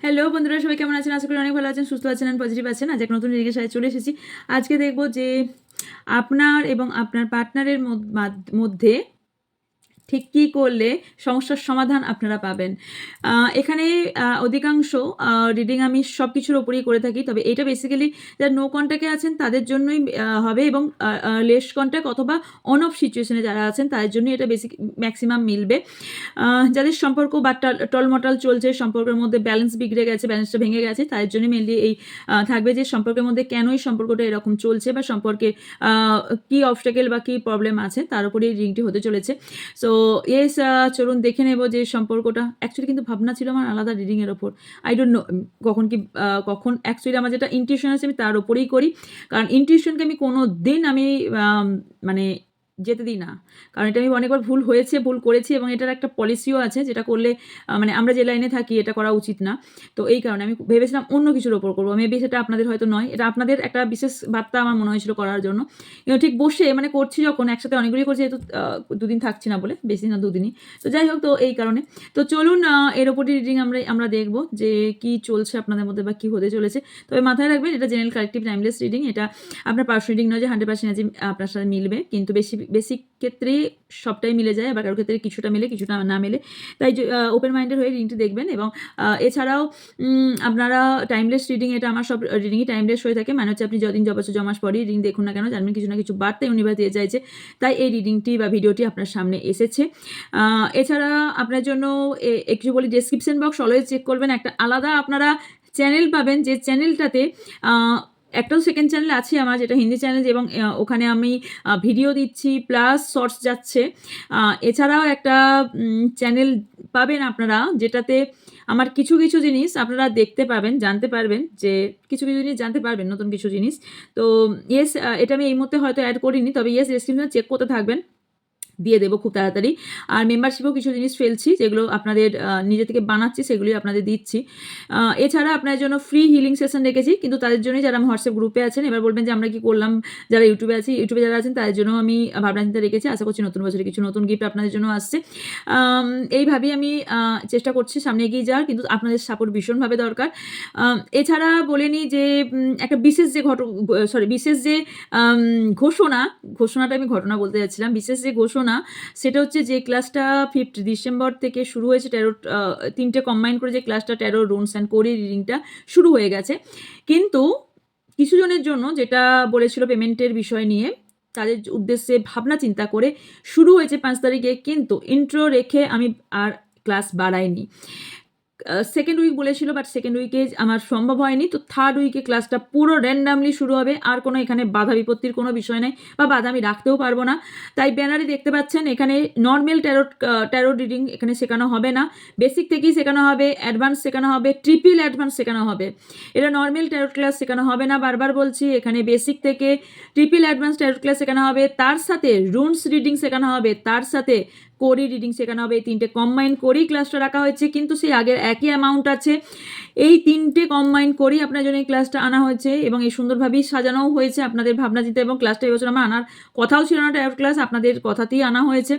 Hello বন্ধুরা, সবাই কেমন আছেন? আশা করি অনেক ভালো আছেন, সুস্থ আছেন, পজিটিভ আছেন। আজ এক নতুন রিডিংয়ের সাথে চলে এসেছি। আজকে দেখব যে আপনার এবং আপনার পার্টনারের মধ্যে ঠিক কী করলে সমস্যার সমাধান আপনারা পাবেন। এখানে অধিকাংশ রিডিং আমি সব কিছুর ওপরেই করে থাকি, তবে এটা বেসিক্যালি যারা নো কন্ট্যাক্টে আছেন তাদের জন্যই হবে, এবং লেস কন্ট্যাক্ট অথবা অন অফ সিচুয়েশনে যারা আছেন তাদের জন্যই এটা ম্যাক্সিমাম মিলবে। যাদের সম্পর্ক বা টলমটাল চলছে, সম্পর্কের মধ্যে ব্যালেন্স বিগড়ে গেছে, ব্যালেন্সটা ভেঙে গেছে, তাদের জন্য মেনলি এই থাকবে যে সম্পর্কের মধ্যে কেনই সম্পর্কটা এরকম চলছে, বা সম্পর্কে কী অবস্টাকেল বা কী প্রবলেম আছে তার উপরে এই রিডিংটি হতে চলেছে। সো ইয়েস, চলুন দেখে নেব যে সম্পর্কটা অ্যাকচুয়ালি কিন্তু ভাবনা ছিল আমার আলাদা রিডিংয়ের ওপর। আই ডোন্ট নো কখন অ্যাকচুয়ালি আমার যেটা ইনটিউশন আছে আমি তার ওপরেই করি, কারণ ইনটিউশনকে আমি কোনো দিন আমি মানে যেতে দিই না, কারণ এটা আমি অনেকবার ভুল করেছি, এবং এটার একটা পলিসিও আছে যেটা করলে মানে আমরা যে লাইনে থাকি এটা করা উচিত না। তো এই কারণে আমি ভেবেছিলাম অন্য কিছুর ওপর করবো, মেবি সেটা আপনাদের হয়তো নয়, এটা আপনাদের একটা বিশেষ বার্তা আমার মনে হয়েছিল করার জন্য। কিন্তু ঠিক বসে মানে করছি যখন একসাথে অনেকগুলি করছি, যেহেতু দুদিন থাকছি না বলে, বেশি না দুদিনই, তো যাই হোক, তো এই কারণে তো চলুন এর ওপরই রিডিং আমরা দেখবো যে কি চলছে আপনাদের মধ্যে বা কি হতে চলেছে। তবে মাথায় রাখবেন এটা জেনারেল কালেকটিভ টাইমলেস রিডিং, এটা আপনার পার্সোনাল রিডিং নয় যে 100% আজ আপনার সাথে মিলবে, কিন্তু বেশি ক্ষেত্রেই সবটাই মিলে যায়, আবার কারোর ক্ষেত্রে কিছুটা মিলে কিছুটা না মেলে। তাই ওপেন মাইন্ডেড হয়ে রিডিংটি দেখবেন। এবং এছাড়াও আপনারা টাইমলেস রিডিং, এটা আমার সব রিডিংই টাইমলেস হয়ে থাকে, মানে হচ্ছে আপনি যদিন বছর জমাস পরই রিডিং দেখুন না কেন, জানবেন কিছু না কিছু বার্তা ইউনিভার্স দিয়ে চাইছে, তাই এই রিডিংটি বা ভিডিওটি আপনার সামনে এসেছে। এছাড়া আপনার জন্য একটু বলি, ডেসক্রিপশন বক্স অলওয়েজ চেক করবেন, একটা আলাদা আপনারা চ্যানেল পাবেন, যে চ্যানেলটাতে একটাও সেকেন্ড চ্যানেল আছে আমার, যেটা হিন্দি চ্যানেল, এবং ওখানে আমি ভিডিও দিচ্ছি প্লাস শর্টস যাচ্ছে। এছাড়াও একটা চ্যানেল পাবেন আপনারা, যেটাতে আমার কিছু কিছু জিনিস আপনারা দেখতে পাবেন, জানতে পারবেন, যে কিছু কিছু জিনিস জানতে পারবেন, নতুন কিছু জিনিস। তো ইয়েস, এটা আমি এই মুহূর্তে হয়তো অ্যাড করিনি, তবে ইয়েস ডেসক্রিপশন চেক করতে থাকবেন, দিয়ে দেবো খুব তাড়াতাড়ি। আর মেম্বারশিপও কিছু জিনিস ফেলছি, যেগুলো আপনাদের নিজে থেকে বানাচ্ছি, সেগুলোই আপনাদের দিচ্ছি। এছাড়া আপনার জন্য ফ্রি হিলিং সেশন রেখেছি, কিন্তু তাদের জন্যই যারা আমার হোয়াটসঅ্যাপ গ্রুপে আছেন। এবার বলবেন যে আমরা কি করলাম, যারা ইউটিউবে যারা আছেন তাদের জন্য আমি ভাবনা চিন্তা রেখেছি। আশা করছি নতুন বছরে কিছু নতুন গিফট আপনাদের জন্য আসছে। এইভাবেই আমি চেষ্টা করছি সামনে এগিয়ে যাওয়ার, কিন্তু আপনাদের সাপোর্ট ভীষণভাবে দরকার। এছাড়া বলে নিই যে একটা বিশেষ যে ঘোষণাটা আমি ঘটনা বলতে যাচ্ছিলাম, বিশেষ যে ঘোষণা সেটা হচ্ছে যে ক্লাসটা 5 ডিসেম্বর থেকে শুরু হয়েছে, ট্যারো 3টে কম্বাইন করে যে ক্লাসটা, ট্যারো রুনস অ্যান্ড কোরি রিডিংটা শুরু হয়ে গেছে। কিন্তু কিছু জনের জন্য, যেটা বলেছিল পেমেন্টের বিষয় নিয়ে, তাদের উদ্দেশ্যে ভাবনা চিন্তা করে শুরু হয়েছে 5 তারিখে, কিন্তু ইন্ট্রো রেখে আমি আর ক্লাস বাড়াইনি। সেকেন্ড উইক বলেছিল, বাট সেকেন্ড উইকে আমার সম্ভব হয়নি, তো থার্ড উইকে ক্লাসটা পুরো র্যান্ডামলি শুরু হবে, আর কোনো এখানে বাধা বিপত্তির কোনো বিষয় নেই, বা বাধা আমি রাখতেও পারবো না। তাই ব্যানারে দেখতে পাচ্ছেন এখানে নর্মাল ট্যারো রিডিং এখানে শেখানো হবে না, বেসিক থেকেই শেখানো হবে, অ্যাডভান্স শেখানো হবে, ট্রিপল অ্যাডভান্স শেখানো হবে। এটা নর্মাল ট্যারো ক্লাস শেখানো হবে না, বারবার বলছি, এখানে বেসিক থেকে ট্রিপল অ্যাডভান্স ট্যারো ক্লাস শেখানো হবে, তার সাথে রুনস রিডিং শেখানো হবে, তার সাথে কোরি রিডিং শেখানো হবে। এই 3টে কম্বাইন করেই ক্লাসটা রাখা হয়েছে, কিন্তু সেই আগের একই অ্যামাউন্ট আছে। এই 3টে কম্বাইন করেই আপনার জন্য এই ক্লাসটা আনা হয়েছে, এবং এই সুন্দরভাবেই সাজানোও হয়েছে আপনাদের ভাবনা চিন্তা, এবং ক্লাসটা এবছর আমার আনার কথাও ছিল না, ট্যারো ক্লাস আপনাদের কথাতেই আনা হয়েছে।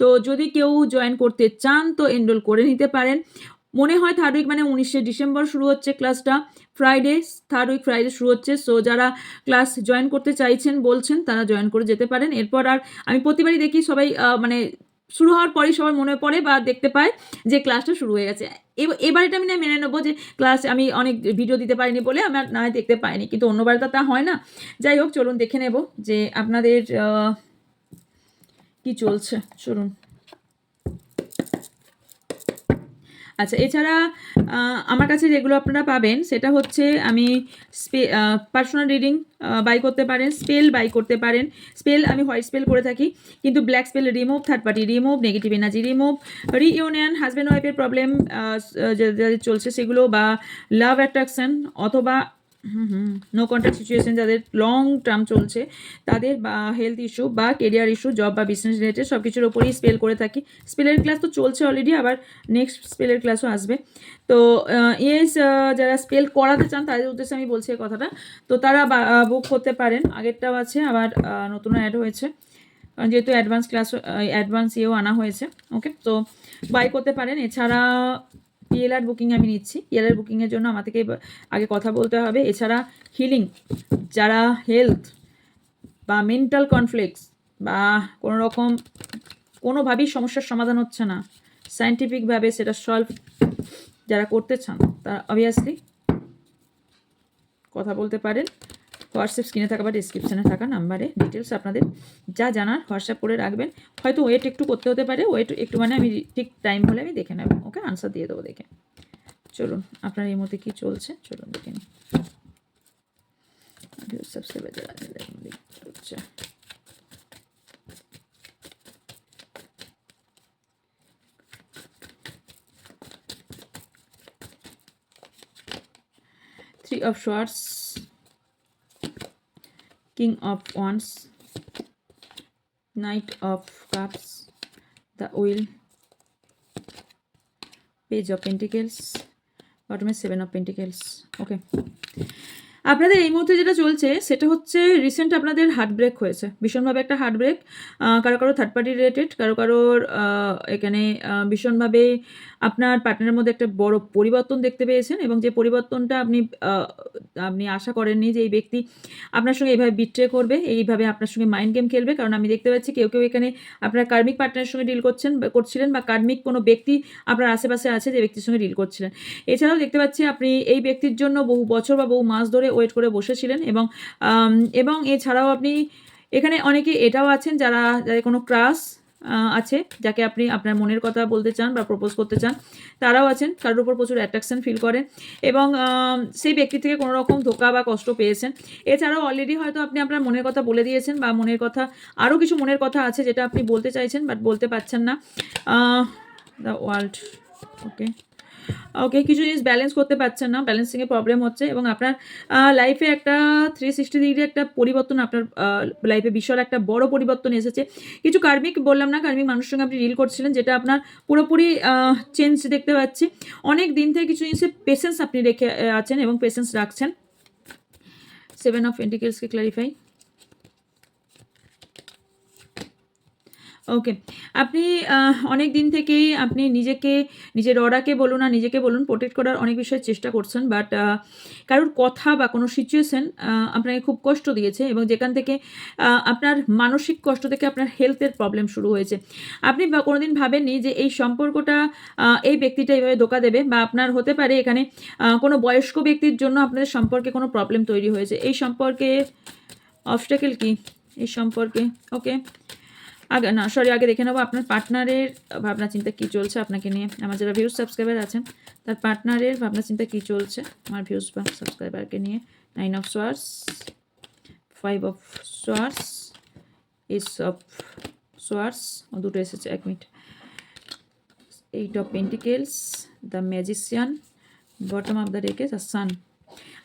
তো যদি কেউ জয়েন করতে চান তো এনরোল করে নিতে পারেন। মনে হয় থার্ড উইক মানে 19শে ডিসেম্বর শুরু হচ্ছে ক্লাসটা, ফ্রাইডে, থার্ড উইক ফ্রাইডে শুরু হচ্ছে। সো যারা ক্লাস জয়েন করতে চাইছেন বলছেন, তারা জয়েন করে যেতে পারেন। এরপর আর আমি প্রতিবারই দেখি সবাই মানে শুরু হওয়ার পরেই সবার মনে পড়ে বা দেখতে পায় যে ক্লাসটা শুরু হয়ে গেছে। এবার এটা আমি না মেনে নেবো যে ক্লাস আমি অনেক ভিডিও দিতে পারিনি বলে আমার না দেখতে পাইনি, কিন্তু অন্যবার তো তা হয় না। যাই হোক, চলুন দেখে নেব যে আপনাদের কি চলছে, চলুন। আচ্ছা, এছাড়া আমার কাছে যেগুলো আপনারা পাবেন সেটা হচ্ছে, আমি পার্সোনাল রিডিং বাই করতে পারেন, স্পেল বাই করতে পারেন। স্পেল আমি হোয়াইট স্পেল করে থাকি, কিন্তু black spell remove, third party remove, negative energy remove, reunion, husband ওয়াইফের প্রবলেম যাদের চলছে সেগুলো, বা লাভ অ্যাট্রাকশন, অথবা নো কন্ট্যাক্ট সিচুয়েশন যাদের লং টার্ম চলছে তাদের, বা হেলথ ইস্যু বা কেরিয়ার ইস্যু, জব বা বিজনেস রিলেটেড, সব কিছুর ওপরেই স্পেল করে থাকি। স্পেলের ক্লাস তো চলছে অলরেডি, আবার নেক্সট স্পেলের ক্লাসও আসবে। তো ইয়েস, যারা স্পেল করাতে চান তাদের উদ্দেশ্যে আমি বলছি এই কথাটা, তো তারা বুক করতে পারেন। আগেরটাও আছে, আবার নতুন অ্যাড হয়েছে, কারণ যেহেতু অ্যাডভান্স ক্লাস অ্যাডভান্স ইয়েও আনা হয়েছে। ওকে, তো বাই করতে পারেন। এছাড়া পিএলআর বুকিং আমি নিচ্ছি। পিএলআর বুকিংয়ের জন্য আমাদেরকে আগে কথা বলতে হবে। এছাড়া হিলিং, যারা হেলথ বা মেন্টাল কনফ্লিক্টস বা কোনো রকম কোনোভাবেই সমস্যার সমাধান হচ্ছে না, সায়েন্টিফিকভাবে সেটা সলভ যারা করতে চান তারা অবভিয়াসলি কথা বলতে পারেন। হোয়াটসঅ্যাপ স্ক্রিনে থাকা বা ডিসক্রিপশানে থাকা নাম্বারে ডিটেলস আপনাদের যা জানার হোয়াটসঅ্যাপ করে রাখবেন। হয়তো ওয়েট একটু করতে হতে পারে, ওয়েট একটু মানে আমি ঠিক টাইম হলে আমি দেখে নেব, ওকে, আনসার দিয়ে দেবো দেখে। চলুন, আপনার এই মধ্যে কী চলছে চলুন দেখে নিই। সাবস্ক্রাইবার যারা হচ্ছে, Three of Swords, King of Wands, Knight of Cups, the Wheel, Page of Pentacles, bottom 7 of Pentacles. Okay. আপনাদের এই মুহূর্তে যেটা চলছে সেটা হচ্ছে রিসেন্ট আপনাদের হার্ট ব্রেক হয়েছে, ভীষণভাবে একটা হার্ট ব্রেক, কারো কারো থার্ড পার্টি রিলেটেড, কারো কারোর এখানে ভীষণভাবে আপনার পার্টনারের মধ্যে একটা বড় পরিবর্তন দেখতে পেয়েছেন এবং যে পরিবর্তনটা আপনি আশা করেননি যে এই ব্যক্তি আপনার সঙ্গে এইভাবে বিট্রে করবে, এইভাবে আপনার সঙ্গে মাইন্ড গেম খেলবে। কারণ আমি দেখতে পাচ্ছি কেউ কেউ এখানে আপনার কার্মিক পার্টনারের সঙ্গে ডিল করছিলেন বা কার্মিক কোনো ব্যক্তি আপনার আশেপাশে আছে যে ব্যক্তির সঙ্গে ডিল করছিলেন। এছাড়াও দেখতে পাচ্ছি আপনি এই ব্যক্তির জন্য বহু বছর বা বহু মাস ধরে ওয়েট করে বসেছিলেন এবং এছাড়াও আপনি এখানে অনেকে এটাও আছেন যাদের কোনো ক্রাশ আছে, যাকে আপনি আপনার মনের কথা বলতে চান বা প্রপোজ করতে চান, তারাও আছেন, কারোর উপর প্রচুর অ্যাট্রাকশন ফিল করেন এবং সেই ব্যক্তি থেকে কোনো রকম ধোকা বা কষ্ট পেয়েছেন। এছাড়াও অলরেডি হয়তো আপনি আপনার মনের কথা বলে দিয়েছেন বা মনের কথা আরও কিছু মনের কথা আছে যেটা আপনি বলতে চাইছেন বাট বলতে পারছেন না। দ্য ওয়ার্ল্ড, ওকে, কিছু জিনিস ব্যালেন্স করতে পারছেন না, ব্যালেন্সিংয়ে প্রবলেম হচ্ছে এবং আপনার লাইফে একটা 360 ডিগ্রি একটা পরিবর্তন, আপনার লাইফে বিশাল একটা বড় পরিবর্তন এসেছে। কিছু কার্মিক বললাম না, কার্মিক মানুষের সঙ্গে আপনি ডিল করছিলেন যেটা আপনার পুরোপুরি চেঞ্জ দেখতে পাচ্ছি। অনেক দিন থেকে কিছু জিনিসে পেশেন্স আপনি রেখে আছেন এবং পেশেন্স রাখছেন। 7 অফ পেন্টিকেলসকে ক্লারিফাই। ওকে, আপনি অনেক দিন থেকেই আপনি নিজের অরাকে বলুন আর নিজেকে বলুন প্রোটেক্ট করার অনেক বিষয়ে চেষ্টা করছেন, বাট কারোর কথা বা কোনো সিচুয়েশন আপনাকে খুব কষ্ট দিয়েছে এবং যেখান থেকে আপনার মানসিক কষ্ট থেকে আপনার হেলথের প্রবলেম শুরু হয়েছে। আপনি কোনোদিন ভাবেননি যে এই সম্পর্কটা এই ব্যক্তিটা এইভাবে ধোকা দেবে, বা আপনার হতে পারে এখানে কোনো বয়স্ক ব্যক্তির জন্য আপনাদের সম্পর্কে কোনো প্রবলেম তৈরি হয়েছে। এই সম্পর্কে অবস্ট্যাকেল কি এই সম্পর্কে? ওকে, আগে দেখে নেবো আপনার পার্টনারের ভাবনা চিন্তা কী চলছে আপনাকে নিয়ে। আমার যারা ভিউজ সাবস্ক্রাইবার আছেন তার পার্টনারের ভাবনা চিন্তা কী চলছে আমার ভিউজ বা সাবস্ক্রাইবারকে নিয়ে। 9 of swords, 5 of swords, S of swords, দুটো এসেছে, 1 minute, 8 of pentacles, the magician, bottom of the ডেকে দ্য সান।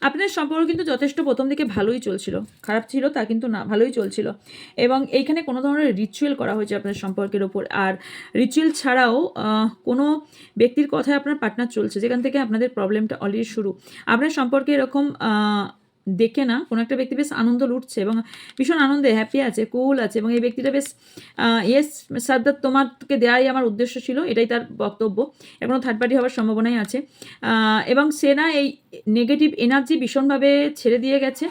আপনাদের সম্পর্ক কিন্তু যথেষ্ট প্রথম দিকে ভালোই চলছিল, খারাপ ছিল তা কিন্তু না, ভালোই চলছিল এবং এইখানে কোনো ধরনের রিচুয়াল করা হয়েছে আপনার সম্পর্কের ওপর। আর রিচুয়াল ছাড়াও কোনো ব্যক্তির কথায় আপনার পার্টনার চলছে, যেখান থেকে আপনাদের প্রবলেমটা অলরেডি শুরু। আপনার সম্পর্কে এরকম দেখে না কোনো একটা ব্যক্তি বেশ আনন্দ লুটছে এবং ভীষণ আনন্দে হ্যাপি আছে, কুল আছে এবং এই ব্যক্তিটা বেশ ইয়েস সাদ্দাত তোমাকে দেওয়াই আমার উদ্দেশ্য ছিল, এটাই তার বক্তব্য। এখনও থার্ড পার্টি হওয়ার সম্ভাবনাই আছে এবং সে না এই নেগেটিভ এনার্জি ভীষণভাবে ছেড়ে দিয়ে গেছে,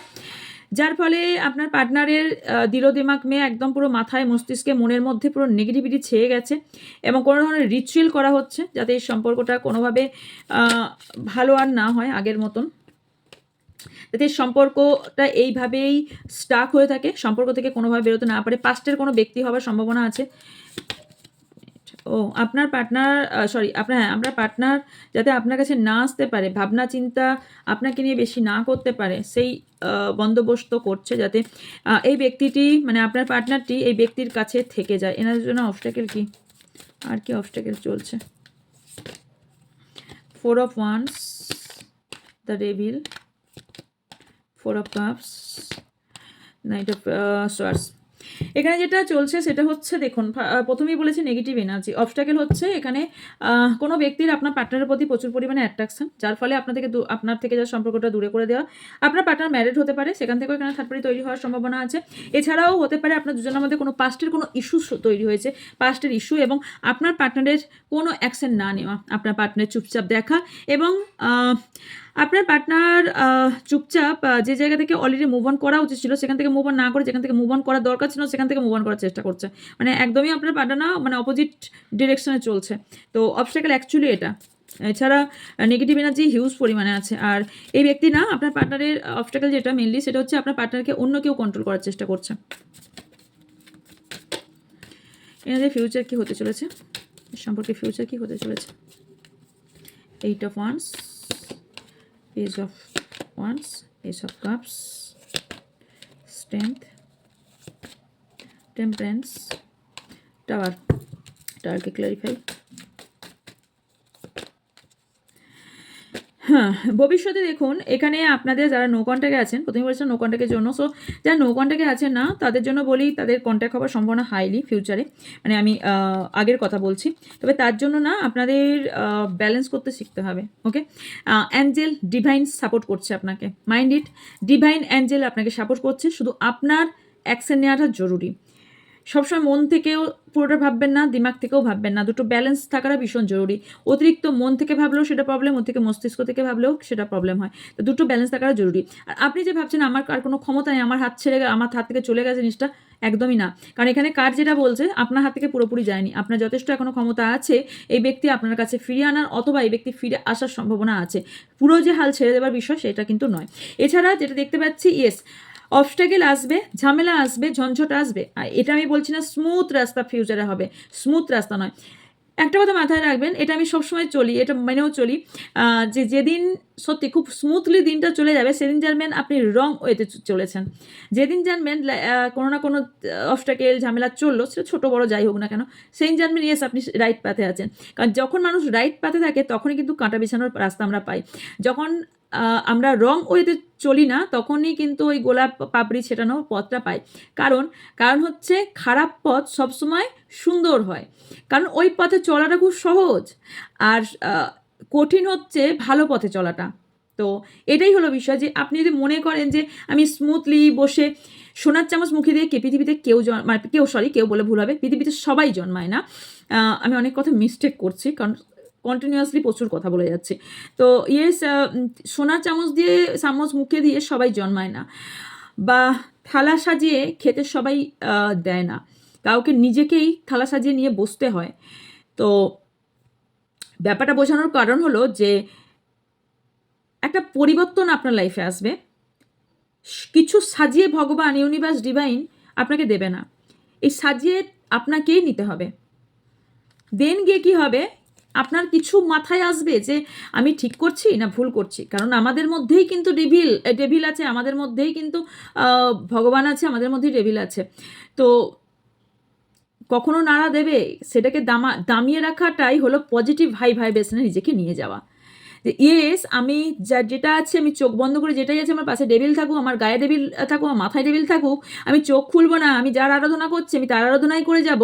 যার ফলে আপনার পার্টনারের দিল দিমাগ মেয়ে একদম পুরো মাথায় মস্তিষ্কে মনের মধ্যে পুরো নেগেটিভিটি ছেয়ে গেছে এবং কোনো ধরনের রিচুয়াল করা হচ্ছে যাতে এই সম্পর্কটা কোনোভাবে ভালো আর না হয় আগের মতন, যাতে সম্পর্কটা এইভাবেই স্টাক হয়ে থাকে, সম্পর্ক থেকে কোনোভাবে বেরোতে না পারে। পাস্টের কোনো ব্যক্তি হওয়ার সম্ভাবনা আছে। আপনার পার্টনার আপনার পার্টনার যাতে আপনার কাছে না আসতে পারে, ভাবনা চিন্তা আপনাকে নিয়ে বেশি না করতে পারে, সেই বন্দোবস্ত করছে যাতে এই ব্যক্তিটি মানে আপনার পার্টনারটি এই ব্যক্তির কাছে থেকে যায়। এনাদের জন্য অবস্ট্যাকেল কি, আর কি অবস্ট্যাকেল চলছে? 4 of wands, the devil, 4 of cups, night of swords. এখানে যেটা চলছে সেটা হচ্ছে দেখুন, প্রথমেই বলেছি নেগেটিভ এনার্জি। অবস্ট্যাকেল হচ্ছে এখানে কোনো ব্যক্তির আপনার পার্টনারের প্রতি প্রচুর পরিমাণে অ্যাট্রাকশন, যার ফলে আপনার থেকে যার সম্পর্কটা দূরে করে দেওয়া। আপনার পার্টনার ম্যারিড হতে পারে, সেখান থেকেও এখানে থার্ড পার্টি তৈরি হওয়ার সম্ভাবনা আছে। এছাড়াও হতে পারে আপনার দুজনের মধ্যে কোনো পাস্টের কোনো ইস্যু তৈরি হয়েছে, পাস্টের ইস্যু, এবং আপনার পার্টনারের কোনো অ্যাকশন না নেওয়া, আপনার পার্টনারের চুপচাপ দেখা, এবং আপনার পার্টনার চুপচাপ যে জায়গা থেকে অলরেডি মুভ অন করা উচিত ছিল সেখান থেকে মুভ অন না করে যেখান থেকে মুভ অন করার দরকার ছিল সেখান থেকে মুভ অন করার চেষ্টা করছে। মানে একদমই আপনার পার্টনার না, মানে অপোজিট ডিরেকশনে চলছে। তো অবস্ট্যাকেল অ্যাকচুয়ালি এটা। এছাড়া নেগেটিভ এনার্জি হিউজ পরিমাণে আছে। আর এই ব্যক্তি না, আপনার পার্টনারের অবস্ট্যাকেল যেটা মেনলি সেটা হচ্ছে আপনার পার্টনারকে অন্য কেউ কন্ট্রোল করার চেষ্টা করছে। এনাদের ফিউচার কি হতে চলেছে, সম্পর্কে ফিউচার কি হতে চলেছে? 8 of Wands, Page of Wands, Ace of Cups, Strength, Temperance, Tower K clarify. হ্যাঁ, ভবিষ্যতে দেখুন এখানে আপনাদের যারা নো কন্ট্যাক্টে আছেন, প্রথমে বলেছেন নো কন্ট্যাক্টের জন্য, সো যারা নো কন্ট্যাক্টে আছেন না তাদের জন্য বলি তাদের কন্ট্যাক্ট হওয়ার সম্ভাবনা হাইলি ফিউচারে, মানে আমি আগের কথা বলছি। তবে তার জন্য না আপনাদের ব্যালেন্স করতে শিখতে হবে। ওকে, অ্যাঞ্জেল ডিভাইন সাপোর্ট করছে আপনাকে, মাইন্ড ইট, ডিভাইন অ্যাঞ্জেল আপনাকে সাপোর্ট করছে, শুধু আপনার অ্যাকশন নেওয়াটা জরুরি। সবসময় মন থেকেও পুরোটা ভাববেন না, দিমাগ থেকেও ভাববেন না, দুটো ব্যালেন্স থাকাটা ভীষণ জরুরি। অতিরিক্ত মন থেকে ভাবলেও সেটা প্রবলেম, ওর থেকে মস্তিষ্ক থেকে ভাবলেও সেটা প্রবলেম হয়। তো দুটো ব্যালেন্স থাকাটা জরুরি। আর আপনি যে ভাবছেন আমার আর কোনো ক্ষমতা নেই, আমার আমার হাত থেকে চলে গেছে জিনিসটা, একদমই না। কারণ এখানে কার যেটা বলছে আপনার হাত থেকে পুরোপুরি যায়নি, আপনার যথেষ্ট এখনো ক্ষমতা আছে এই ব্যক্তি আপনার কাছে ফিরিয়ে আনার, অথবা এই ব্যক্তি ফিরে আসার সম্ভাবনা আছে। পুরো যে হাল ছেড়ে দেওয়ার বিষয় সেটা কিন্তু নয়। এছাড়া যেটা দেখতে পাচ্ছি, ইয়েস, অবস্ট্যাকেল আসবে, ঝামেলা আসবে, ঝঞ্ঝট আসবে। আর এটা আমি বলছি না স্মুথ রাস্তা ফিউচারে হবে, স্মুথ রাস্তা নয়। একটা কথা মাথায় রাখবেন, এটা আমি সবসময় চলি, এটা মেনেও চলি, যে যেদিন সত্যি খুব স্মুথলি দিনটা চলে যাবে সেদিন জানবেন আপনি রং ওয়েতে চলেছেন। যেদিন জানবেন কোনো না কোনো অবস্ট্যাকেল ঝামেলা চললো, সেটা ছোটো বড়ো যাই হোক না কেন, সেদিন জানবেন ইয়েস আপনি রাইট পাথে আছেন। কারণ যখন মানুষ রাইট পাথে থাকে তখনই কিন্তু কাঁটা বিছানোর রাস্তা আমরা পাই। যখন আমরা রং ওয়েতে চলি না তখনই কিন্তু ওই গোলাপ পাপড়ি ছেটানো পথটা পাই। কারণ হচ্ছে খারাপ পথ সবসময় সুন্দর হয়, কারণ ওই পথে চলাটা খুব সহজ, আর কঠিন হচ্ছে ভালো পথে চলাটা। তো এটাই হলো বিষয়, যে আপনি যদি মনে করেন যে আমি স্মুথলি বসে সোনার চামচ মুখে দিয়ে পৃথিবীতে কেউ বলে ভুল হবে, পৃথিবীতে সবাই জন্মায় না। আমি অনেক কথা মিস্টেক করছি, কারণ কন্টিনিউয়াসলি প্রচুর কথা বলে যাচ্ছি। তো ইয়েস, সোনার চামচ মুখে দিয়ে সবাই জন্মায় না, বা থালা সাজিয়ে খেতে সবাই দেয় না, কাউকে নিজেকেই থালা সাজিয়ে নিয়ে বসতে হয়। তো ব্যাপারটা বোঝানোর কারণ হলো যে একটা পরিবর্তন আপনার লাইফে আসবে, কিছু সাজিয়ে ভগবান, ইউনিভার্স, ডিভাইন আপনাকে দেবে না, এই সাজিয়ে আপনাকেই নিতে হবে। দেন গিয়ে কী হবে, আপনার কিছু মাথায় আসবে যে আমি ঠিক করছি না ভুল করছি। কারণ আমাদের মধ্যেই কিন্তু ডেভিল আছে, আমাদের মধ্যেই কিন্তু ভগবান আছে, আমাদের মধ্যেই ডেভিল আছে। তো কখনো নাড়া দেবে, সেটাকে দামিয়ে রাখাটাই হলো পজিটিভ হাই ভাইব্রেশনে নিজেকে নিয়ে যাওয়া। যে ইয়েস, আমি যেটা আছে, আমি চোখ বন্ধ করে যেটাই আছে, আমার পাশে ডেভিল থাকুক, আমার গায়ে ডেভিল থাকুক, আমার মাথায় ডেভিল থাকুক, আমি চোখ খুলবো না, আমি যার আরাধনা করছি আমি তার আরাধনাই করে যাব,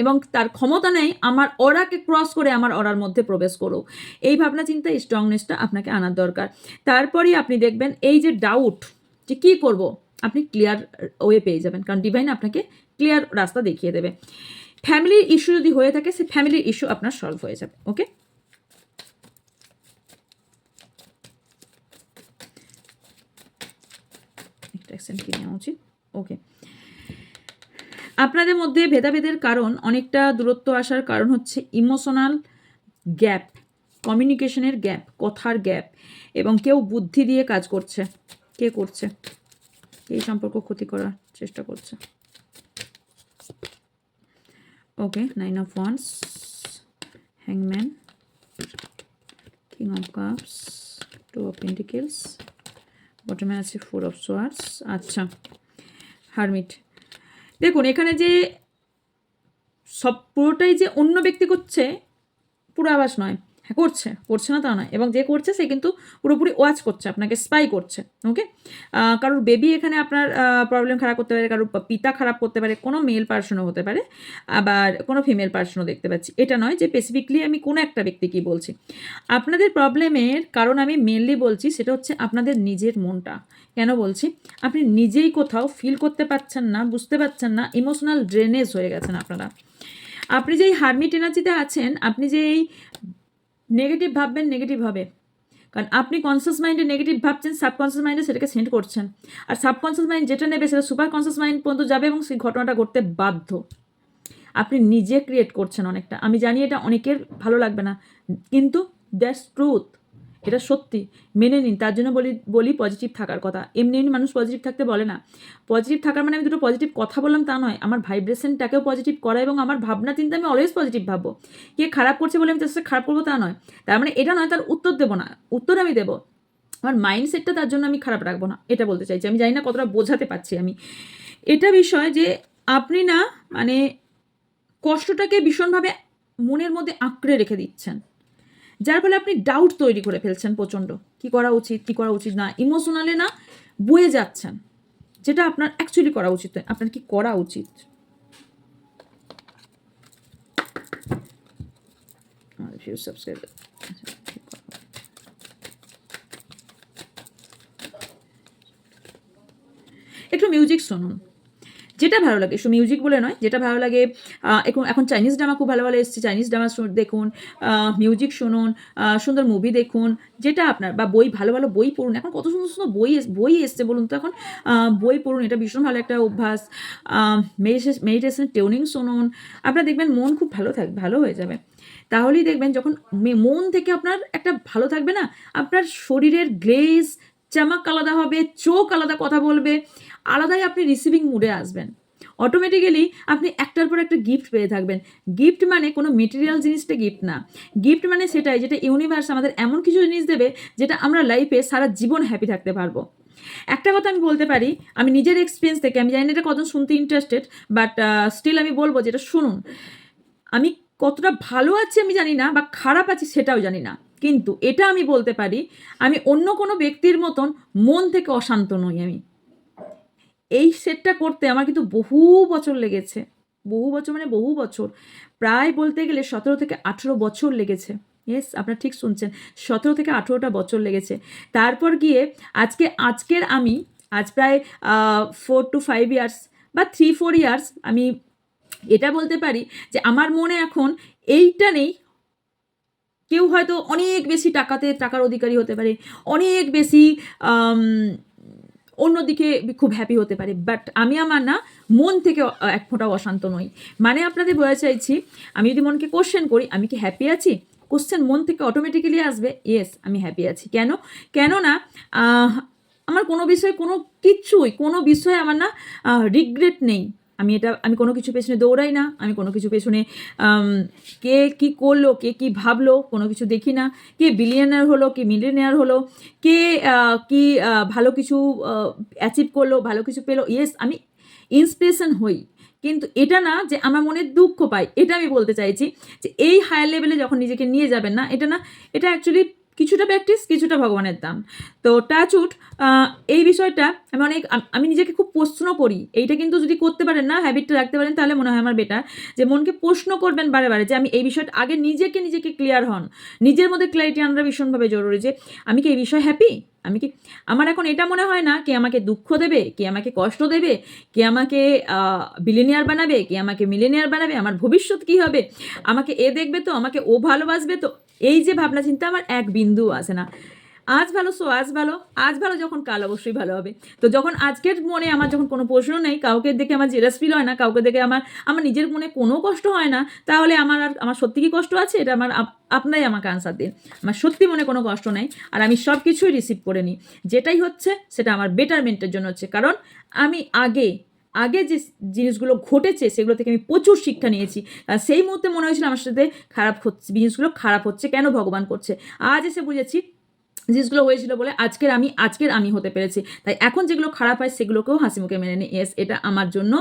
এবং তার ক্ষমতা নেই আমার অরাকে ক্রস করে আমার অরার মধ্যে প্রবেশ করুক। এই ভাবনা চিন্তা, এই স্ট্রংনেসটা আপনাকে আনার দরকার। তারপরেই আপনি দেখবেন এই যে ডাউট যে কী করব, আপনি ক্লিয়ার ওয়ে পেয়ে যাবেন, কারণ ডিভাইন আপনাকে ক্লিয়ার রাস্তা দেখিয়ে দেবে। ফ্যামিলির ইস্যু যদি হয়ে থাকে, সে ফ্যামিলির ইস্যু আপনার সলভ হয়ে যাবে। ওকে, অ্যাকশন কি নেওয়া উচিত? ওকে, আপনাদের মধ্যে ভেদাভেদের কারণ, অনেকটা দূরত্ব আসার কারণ হচ্ছে ইমোশনাল গ্যাপ, কমিউনিকেশনের গ্যাপ, কথার গ্যাপ, এবং কেউ বুদ্ধি দিয়ে কাজ করছে, কে করছে, এই সম্পর্ক ক্ষতি করার চেষ্টা করছে। ওকে, 9 of Wands, Hangman, King of Cups, 2 of Pentacles, বটমে আছে 4 of Swords। আচ্ছা, হারমিট। দেখুন এখানে যে পুরোটাই যে অন্য ব্যক্তি করছে, পুরো আবাস নয়। হ্যাঁ করছে, করছে না তা নয়, এবং যে করছে সে কিন্তু পুরোপুরি ওয়াচ করছে, আপনাকে স্পাই করছে। ওকে, কারোর বেবি এখানে আপনার প্রবলেম খারাপ করতে পারে, কারোর পিতা খারাপ করতে পারে, কোনো মেল পার্সনও হতে পারে, আবার কোনো ফিমেল পার্সনও দেখতে পাচ্ছি। এটা নয় যে স্পেসিফিকলি আমি কোনো একটা ব্যক্তিকেই বলছি। আপনাদের প্রবলেমের কারণ আমি মেনলি বলছি সেটা হচ্ছে আপনাদের নিজের মনটা। কেন বলছি? আপনি নিজেই কোথাও ফিল করতে পারছেন না, বুঝতে পারছেন না, ইমোশনাল ড্রেনেজ হয়ে গেছেন আপনারা। আপনি যেই হারমিট এনার্জিতে আছেন, আপনি যে এই নেগেটিভ ভাববেন, নেগেটিভ হবে, কারণ আপনি কনসিয়াস মাইন্ডে নেগেটিভ ভাবছেন, সাবকনসিয়াস মাইন্ডে সেটাকে সেন্ড করছেন, আর সাবকনসিয়াস মাইন্ড যেটা নেবে সেটা সুপার কনসিয়াস মাইন্ড পর্যন্ত যাবে এবং সেই ঘটনাটা ঘটতে বাধ্য। আপনি নিজে ক্রিয়েট করছেন অনেকটা। আমি জানি এটা অনেকের ভালো লাগবে না, কিন্তু দ্যাটস ট্রুথ, এটা সত্যি, মেনে নিন। তার জন্য বলি পজিটিভ থাকার কথা। এমনি এমনি মানুষ পজিটিভ থাকতে বলে না। পজিটিভ থাকার মানে আমি দুটো পজিটিভ কথা বললাম তা নয়, আমার ভাইব্রেশনটাকেও পজিটিভ করা, এবং আমার ভাবনা চিন্তা আমি অলওয়েজ পজিটিভ ভাববো। কে খারাপ করছে বলে আমি তার সাথে খারাপ করবো তা নয়, তার মানে এটা নয় তার উত্তর দেবো না, উত্তর আমি দেবো, আমার মাইন্ডসেটটা তার জন্য আমি খারাপ রাখবো না, এটা বলতে চাইছি। আমি জানি না কতটা বোঝাতে পারছি আমি। এটা বিষয় যে আপনি না মানে কষ্টটাকে ভীষণভাবে মনের মধ্যে আঁকড়ে রেখে দিচ্ছেন, যার ফলে আপনি ডাউট তৈরি করে ফেলছেন প্রচণ্ড, কি করা উচিত কি করা উচিত না, ইমোশনালে না বয়ে যাচ্ছেন, যেটা আপনার অ্যাকচুয়ালি করা উচিত নয়। আপনার কি করা উচিত? একটু মিউজিক শুনুন, যেটা ভালো লাগে, শুধু মিউজিক বলে নয়, যেটা ভালো লাগে। এখন চাইনিজ ড্রামা খুব ভালো ভালো এসছে, চাইনিজ ড্রামা দেখুন, মিউজিক শুনুন, সুন্দর মুভি দেখুন, যেটা আপনার, বা বই, ভালো ভালো বই পড়ুন। এখন কত সুন্দর সুন্দর বই এসছে বলুন তো, এখন বই পড়ুন, এটা ভীষণ ভালো একটা অভ্যাস। মেডিটেশন টিউনিং শুনুন, আপনার দেখবেন মন খুব ভালো হয়ে যাবে। তাহলেই দেখবেন যখন মন থেকে আপনার একটা ভালো থাকবে না, আপনার শরীরের গ্লেজ চামাক আলাদা হবে, চোখ আলাদা কথা বলবে, আলাদাই আপনি রিসিভিং মুডে আসবেন। অটোমেটিক্যালি আপনি একটার পর একটা গিফট পেয়ে থাকবেন। গিফট মানে কোনো মেটেরিয়াল জিনিসটা গিফট না, গিফট মানে সেটাই যেটা ইউনিভার্স আমাদের এমন কিছু জিনিস দেবে যেটা আমরা লাইফে সারা জীবন হ্যাপি থাকতে পারবো। একটা কথা আমি বলতে পারি, আমি নিজের এক্সপিরিয়েন্স থেকে, আমি জানি না এটা কতজন শুনতে ইন্টারেস্টেড, বাট স্টিল আমি বলবো যেটা শুনুন। আমি কতটা ভালো আছি আমি জানি না, বা খারাপ আছি সেটাও জানি না, কিন্তু এটা আমি বলতে পারি, আমি অন্য কোনো ব্যক্তির মতন মন থেকে অশান্ত নই। আমি এই সেটটা করতে আমার কিন্তু বহু বছর লেগেছে, বহু বছর মানে বহু বছর, প্রায় বলতে গেলে 17 থেকে 18 বছর লেগেছে। ইয়েস, আপনারা ঠিক শুনছেন, 17 থেকে 18টা বছর লেগেছে। তারপর গিয়ে আজকের আমি আজ প্রায় 4 to 5 ইয়ার্স বা 3-4 ইয়ার্স আমি এটা বলতে পারি যে আমার মনে এখন এইটা নেই। কেউ হয়তো অনেক বেশি টাকার অধিকারী হতে পারে, অনেক বেশি অন্যদিকে খুব হ্যাপি হতে পারে, বাট আমি আমার না মন থেকে এক ফোঁটাও অশান্ত নই। মানে আপনাদের বোঝা চাইছি, আমি যদি মনকে কোশ্চেন করি আমি কি হ্যাপি আছি, কোশ্চেন মন থেকে অটোমেটিক্যালি আসবে, ইয়েস আমি হ্যাপি আছি। কেননা আমার কোনো বিষয়ে কোনো বিষয়ে আমার না রিগ্রেট নেই। আমি কোনো কিছু পেছনে দৌড়াই না, আমি কোনো কিছু পেছনে কে কি করলো, কে কি ভাবলো, কোনো কিছু দেখি না। কে বিলিয়নার হলো, কে মিলিয়নার হলো, কে কি ভালো কিছু অ্যাচিভ করলো, ভালো কিছু পেলো, ইয়েস আমি ইন্সপিরেশন হই, কিন্তু এটা না যে আমার মনে দুঃখ পাই। এটা আমি বলতে চাইছি যে এই হায়ার লেভেলে যখন নিজেকে নিয়ে যাবেন না, এটা অ্যাকচুয়ালি কিছুটা প্র্যাকটিস, কিছুটা ভগবানের দান। তো টাচউড এই বিষয়টা আমি নিজেকে খুব প্রশ্ন করি। এইটা কিন্তু যদি করতে পারেন না, হ্যাবিটটা রাখতে পারেন, তাহলে মনে হয় আমার বেটার, যে মনকে প্রশ্ন করবেন বারে বারে যে আমি এই বিষয়টা আগে নিজেকে ক্লিয়ার হন, নিজের মধ্যে ক্ল্যারিটি আনাটা ভীষণভাবে জরুরি, যে আমি কি এই বিষয়ে হ্যাপি, আমার এখন এটা মনে হয় না কে আমাকে দুঃখ দেবে, কে আমাকে কষ্ট দেবে, কে আমাকে বিলিনিয়ার বানাবে, কে আমাকে মিলিনিয়ার বানাবে, আমার ভবিষ্যৎ কি হবে, আমাকে এ দেখবে তো, আমাকে ও ভালোবাসবে তো, এই যে ভাবনা চিন্তা আমার এক বিন্দু আসে না। আজ ভালো আজ ভালো যখন কাল অবশ্যই ভালো হবে। তো যখন আজকের মনে আমার যখন কোনো প্রশ্ন নেই, কাউকে দেখে আমার জেলাস ফিল হয় না, কাউকে দেখে আমার নিজের মনে কোনো কষ্ট হয় না, তাহলে আমার সত্যি কি কষ্ট আছে, এটা আপনারাই আমাকে আনসার দিন। আমার সত্যি মনে কোনো কষ্ট নেই, আর আমি সব কিছুই রিসিভ করে নিই, যেটাই হচ্ছে সেটা আমার বেটারমেন্টের জন্য হচ্ছে, কারণ আমি আগে যে জিনিসগুলো ঘটেছে সেগুলো থেকে আমি প্রচুর শিক্ষা নিয়েছি। আর সেই মুহূর্তে মনে হয়েছিল আমার সাথে জিনিসগুলো খারাপ হচ্ছে, কেন ভগবান করছে। আজ এসে বুঝেছি জিনিসগুলো হয়েছিল বলে আজকের আমি হতে পেরেছি। তাই এখন যেগুলো খারাপ হয় সেগুলোকেও হাসি মুখে মেনে নিই। ইয়েস, এটা আমার জন্য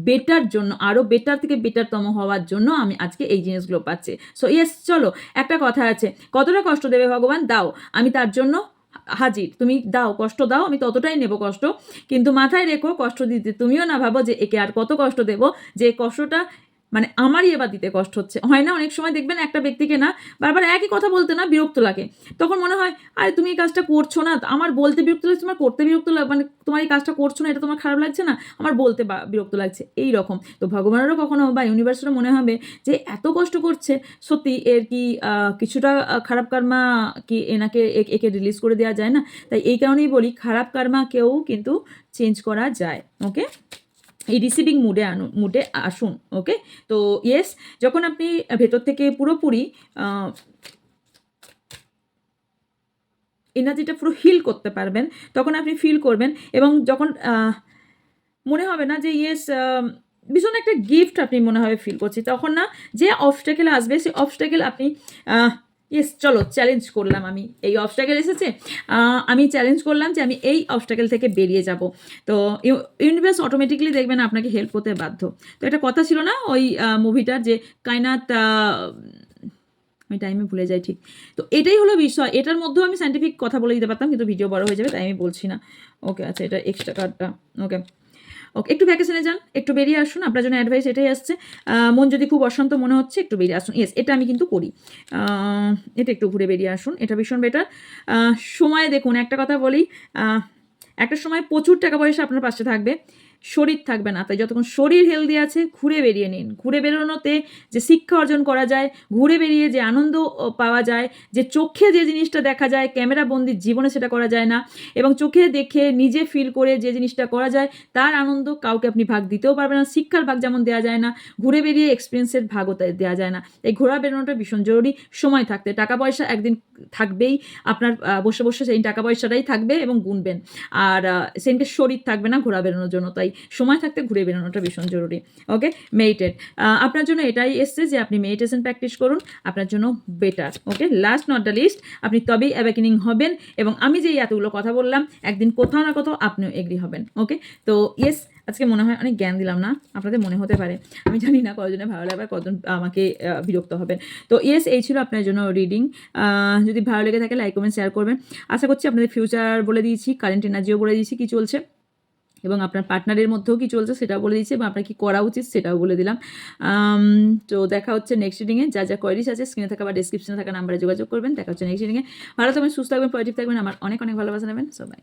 বেটার জন্য, আরও বেটার থেকে বেটারতম হওয়ার জন্য আমি আজকে এই জিনিসগুলো পাচ্ছি। সো ইয়েস, চলো, একটা কথা আছে, কতটা কষ্ট দেবে ভগবান দাও, আমি তার জন্য হাজির। তুমি দাও, কষ্ট দাও, আমি ততটাই নেব কষ্ট, কিন্তু মাথায় রেখো কষ্ট দিতে তুমিও না ভাবো যে একে আর কত কষ্ট দেবো, যে কষ্টটা মানে আমারই এবার দিতে কষ্ট হচ্ছে। হয় না অনেক সময় দেখবেন একটা ব্যক্তিকে না বারবার একই কথা বলতে না বিরক্ত লাগে, তখন মনে হয় আরে তুমি এই কাজটা করছো না, আমার বলতে বিরক্ত লাগছে, তোমার করতে বিরক্ত মানে তোমার এই কাজটা করছো না, এটা তোমার খারাপ লাগছে না, আমার বলতে বিরক্ত লাগছে, এই রকম। তো ভগবানেরও কখনো বা ইউনিভার্সেরও মনে হবে যে এত কষ্ট করছে, সত্যি এর কি কিছুটা খারাপ কার্মা কি একে রিলিজ করে দেওয়া যায় না? তাই এই কারণেই বলি খারাপ কার্মাকেও কিন্তু চেঞ্জ করা যায়। ওকে, এই রিসিভিং মুডে আসুন। ওকে, তো ইয়েস, যখন আপনি ভেতর থেকে পুরোপুরি এনার্জিটা পুরো হিল করতে পারবেন, তখন আপনি ফিল করবেন, এবং যখন মনে হবে না যে ইয়েস ভীষণ একটা গিফট আপনি মনে হবে ফিল করছি, তখন না যে অবস্ট্যাকেল আসবে সেই অবস্ট্যাকেল আপনি ইয়েস চলো চ্যালেঞ্জ করলাম, আমি এই অবস্ট্যাকেল এসেছে, আমি চ্যালেঞ্জ করলাম যে আমি এই অবস্ট্যাকেল থেকে বেরিয়ে যাব। তো ইউনিভার্স অটোমেটিকলি দেখবেন আপনাকে হেল্প করতে বাধ্য। তো একটা কথা ছিল না ওই মুভিটার, যে কায়নাত, আমি টাইমে ভুলে যাই ঠিক। তো এটাই হলো বিষয়, এটার মধ্যেও আমি সাইন্টিফিক কথা বলে দিতে পারতাম, কিন্তু ভিডিও বড় হয়ে যাবে তাই আমি বলছি না। ওকে, আচ্ছা, এটা এক্সট্রা কার্ডটা। ওকে ওকে, একটু ভ্যাকেশনে যান, একটু বেরিয়ে আসুন, আপনার জন্য অ্যাডভাইস এটাই আসছে। মন যদি খুব অশান্ত মনে হচ্ছে একটু বেরিয়ে আসুন। ইয়েস, এটা আমি কিন্তু করি, এটা একটু ঘুরে বেরিয়ে আসুন, এটা ভীষণ বেটার। সময় দেখুন, একটা কথা বলি, একটা সময় প্রচুর টাকা পয়সা আপনার পাশে থাকবে, শরীর থাকবে না। তাই যতক্ষণ শরীর হেলদি আছে ঘুরে বেরিয়ে নিন। ঘুরে বেরোনোতে যে শিক্ষা অর্জন করা যায়, ঘুরে বেরিয়ে যে আনন্দ পাওয়া যায়, যে চোখে যে জিনিসটা দেখা যায় ক্যামেরা বন্দির জীবনে সেটা করা যায় না, এবং চোখে দেখে নিজে ফিল করে যে জিনিসটা করা যায় তার আনন্দ কাউকে আপনি ভাগ দিতেও পারবেন না। শিক্ষার ভাগ যেমন দেওয়া যায় না, ঘুরে বেরিয়ে এক্সপিরিয়েন্সের ভাগও দেওয়া যায় না। এই ঘোরা বেরোনোটা ভীষণ জরুরি। সময় থাকতে, টাকা পয়সা একদিন থাকবেই আপনার, বসে বসে সেই টাকা পয়সাটাই থাকবে এবং গুনবেন, আর সেদিনকে শরীর থাকবে না ঘোরা বেরোনোর জন্য। তাই সময় থাকতে ঘুরে বেরোনোটা ভীষণ জরুরি। ওকে, মেডিটেট, আপনার জন্য এটাই এসছে যে আপনি মেডিটেশন প্র্যাকটিস করুন, আপনার জন্য better. Okay, last not the least, আপনি তবেই অ্যাওয়েকেনিং হবেন, এবং আমি যে এতগুলো কথা বললাম একদিন কোথাও না কোথাও আপনিও এগ্রি হবেন। ওকে, তো ইয়েস, আজকে মনে হয় অনেক জ্ঞান দিলাম না, আপনাদের মনে হতে পারে, আমি জানি না কতজনে ভালো লাগবে, কতজন আমাকে বিরক্ত হবেন। তো ইয়েস, এই ছিল আপনার জন্য রিডিং। যদি ভালো লেগে থাকে লাইক কমেন্ট শেয়ার করবেন। আশা করছি আপনাদের ফিউচার বলে দিয়েছি, কারেন্ট এনার্জিও বলে দিয়েছি কী চলছে, এবং আপনার পার্টনারের মধ্যেও কী চলছে সেটাও বলে দিয়েছি, এবং আপনার কী করা উচিত সেটাও বলে দিলাম। তো দেখা হচ্ছে নেক্সট রিডিংয়ে। যা যা কোয়ারিজ আছে স্ক্রিনে থাকা বা ডিসক্রিপশনে থাকা নাম্বারে যোগাযোগ করবেন। দেখা হচ্ছে নেক্সট রিডিংয়ে। ভালো থাকবেন, সুস্থ থাকবেন, পজিটিভ থাকবেন, আমার অনেক অনেক ভালোবাসা নেবেন সবাই।